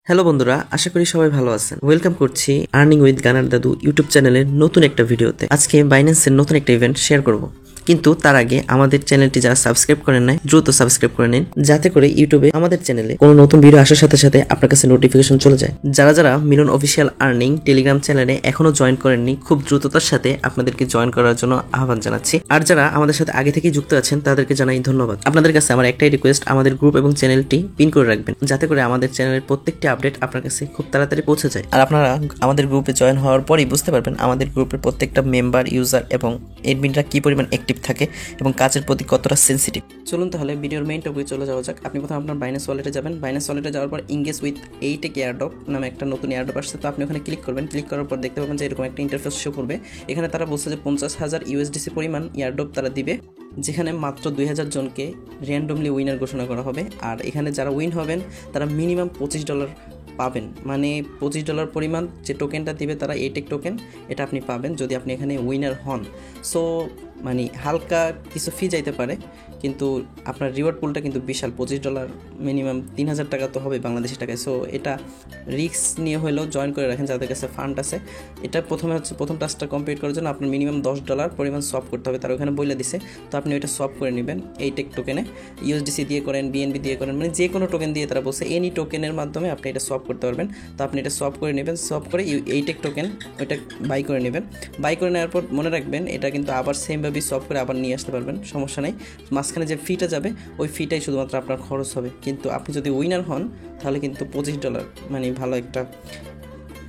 Hello বন্ধুরা, আশা করি সবাই ভালো আছেন। ওয়েলকাম করছি আর্নিং উইথ গানার দাদু ইউটিউব চ্যানেলের নতুন একটা ভিডিওতে। আজকে বাইন্যান্সের নতুন একটা ইভেন্ট শেয়ার করব, কিন্তু তার আগে আমাদের চ্যানেলটি যারা সাবস্ক্রাইব করেন নাই দ্রুত সাবস্ক্রাইব করে নিন, যাতে করে ইউটিউবে আমাদের চ্যানেলে কোনো নতুন ভিডিও আসার সাথে সাথে আপনার কাছে নোটিফিকেশন চলে যায়। যারা যারা মিলন অফিসিয়াল আর্নিং টেলিগ্রাম চ্যানেলে এখনো জয়েন করেননি, খুব দ্রুততার সাথে আপনাদেরকে জয়েন করার জন্য আহ্বান জানাচ্ছি। আর যারা আমাদের সাথে আগে থেকেই যুক্ত আছেন তাদেরকে জানাই ধন্যবাদ। আপনাদের কাছে আমার একটাই রিকোয়েস্ট, আমাদের গ্রুপ এবং চ্যানেলটি পিন করে রাখবেন, যাতে করে আমাদের চ্যানেলের প্রত্যেকটি আপডেট আপনার কাছে খুব তাড়াতাড়ি পৌঁছে যায়। আর আপনারা আমাদের গ্রুপে জয়েন হওয়ার পরই বুঝতে পারবেন আমাদের গ্রুপের প্রত্যেকটা মেম্বার, ইউজার এবং এডমিনরা কি পরিমাণ অ্যাক্টিভ থাকে এবং কাজের প্রতি কতটা সেন্সিটিভ। চলুন তাহলে ভিডিওর মেইন টপিকে চলে যাওয়া যাক। আপনি প্রথমে আপনার বাইন্যান্স ওয়ালেটে যাবেন। বাইন্যান্স ওয়ালেটে যাওয়ার পর ইংগেজ উইথ এইটেক এয়ারড্রপ নামে একটা নতুন এয়ারড্রপ আসছে, তো আপনি ওখানে ক্লিক করবেন। ক্লিক করার পর দেখতে পাবেন যে এরকম একটা ইন্টারফেস শো করবে। এখানে তারা বলছে যে 50,000 ইউএসডিসি পরিমাণ এয়ারড্রপ তারা দিবে, যেখানে মাত্র 2000 জনকে র্যান্ডমলি উইনার ঘোষণা করা হবে। আর এখানে যারা উইন হবেন তারা মিনিমাম $25 পাবেন, মানে $25 পরিমাণ যে টোকেনটা দিবে তারা এইটেক টোকেন, এটা আপনি পাবেন যদি আপনি এখানে উইনার হন। সো মানে হালকা কিছু ফি যাইতে পারে, কিন্তু আপনার রিওয়ার্ড পুলটা কিন্তু বিশাল। $25 মিনিমাম 3000 টাকা তো হবে বাংলাদেশি টাকায়। সো এটা রিস্ক নিয়ে হলেও জয়েন করে রাখেন যাদের কাছে ফান্ড আছে। এটা প্রথম টাস্কটা কমপ্লিট করার জন্য আপনার মিনিমাম $10 পরিমাণ সপ করতে হবে, তার ওখানে বলে দিছে। তো আপনি ওইটা সপ করে নেবেন এইটেক টোকেনে, ইউএসডিসি দিয়ে করেন, বিএনবি দিয়ে করেন, মানে যে কোনো টোকেন দিয়ে তারা বলছে এনি টোকেনের মাধ্যমে আপনি এটা সপ করতে পারবেন। তো আপনি এটা সপ করে নেবেন, সপ করে এইটেক টোকেন ওইটা বাই করে নেবেন। বাই করে নেওয়ার পর মনে রাখবেন এটা কিন্তু আবার সেমভাবেই সপ করে আবার নিয়ে আসতে পারবেন, সমস্যা নেই। মাঝখানে যে ফিটা যাবে ওই ফিটাই শুধুমাত্র আপনার খরচ হবে, কিন্তু আপনি যদি উইনার হন তাহলে কিন্তু $25 মানে ভালো একটা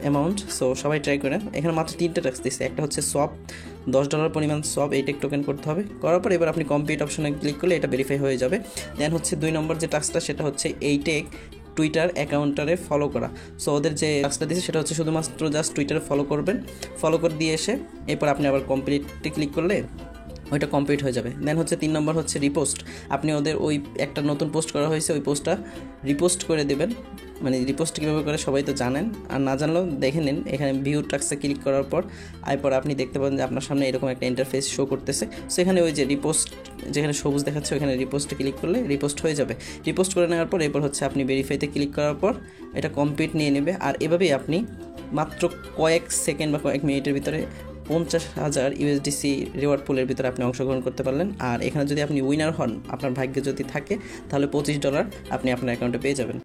অ্যামাউন্ট। সো সবাই ট্রাই করেন। এখানে মাত্র 3টে টাস্ক দিচ্ছে। একটা হচ্ছে সপ, $10 পরিমাণ সব এইটেক টোকেন করতে হবে। করার পর এবার আপনি কমপ্লিট অপশনে ক্লিক করলে এটা ভেরিফাই হয়ে যাবে। দেন হচ্ছে 2 নম্বর যে টাস্কটা, সেটা হচ্ছে এইটেক টুইটার অ্যাকাউন্টারে ফলো করা। সো ওদের যে টাস্কটা দিয়েছে সেটা হচ্ছে শুধুমাত্র জাস্ট টুইটারে ফলো করবেন। ফলো করে দিয়ে এসে এরপর আপনি আবার কমপ্লিটে ক্লিক করলে ওইটা কমপ্লিট হয়ে যাবে। দেন হচ্ছে 3 নম্বর হচ্ছে রিপোস্ট। আপনি ওদের ওই একটা নতুন পোস্ট করা হয়েছে, ওই পোস্টটা রিপোস্ট করে দেবেন। মানে রিপোস্ট কীভাবে করে সবাই তো জানেন, আর না জানলেও দেখে নিন। এখানে ভিউ টাস্কে ক্লিক করার পর এরপর আপনি দেখতে পাবেন যে আপনার সামনে এরকম একটা ইন্টারফেস শো করতেছে। সেখানে ওই যে রিপোস্ট যেখানে সবুজ দেখাচ্ছে ওখানে রিপোস্টে ক্লিক করলে রিপোস্ট হয়ে যাবে। রিপোস্ট করে নেওয়ার পর এরপর হচ্ছে আপনি ভেরিফাইতে ক্লিক করার পর এটা কমপ্লিট নিয়ে নেবে। আর এভাবেই আপনি মাত্র কয়েক সেকেন্ড বা কয়েক মিনিটের ভিতরে 50,000 ইউএসডিসি রিওয়ার্ড পুলের ভিতরে আপনি অংশগ্রহণ করতে পারলেন। আর এখানে যদি আপনি উইনার হন, আপনার ভাগ্যে যদি থাকে, তাহলে $25 আপনি আপনার অ্যাকাউন্টে পেয়ে যাবেন।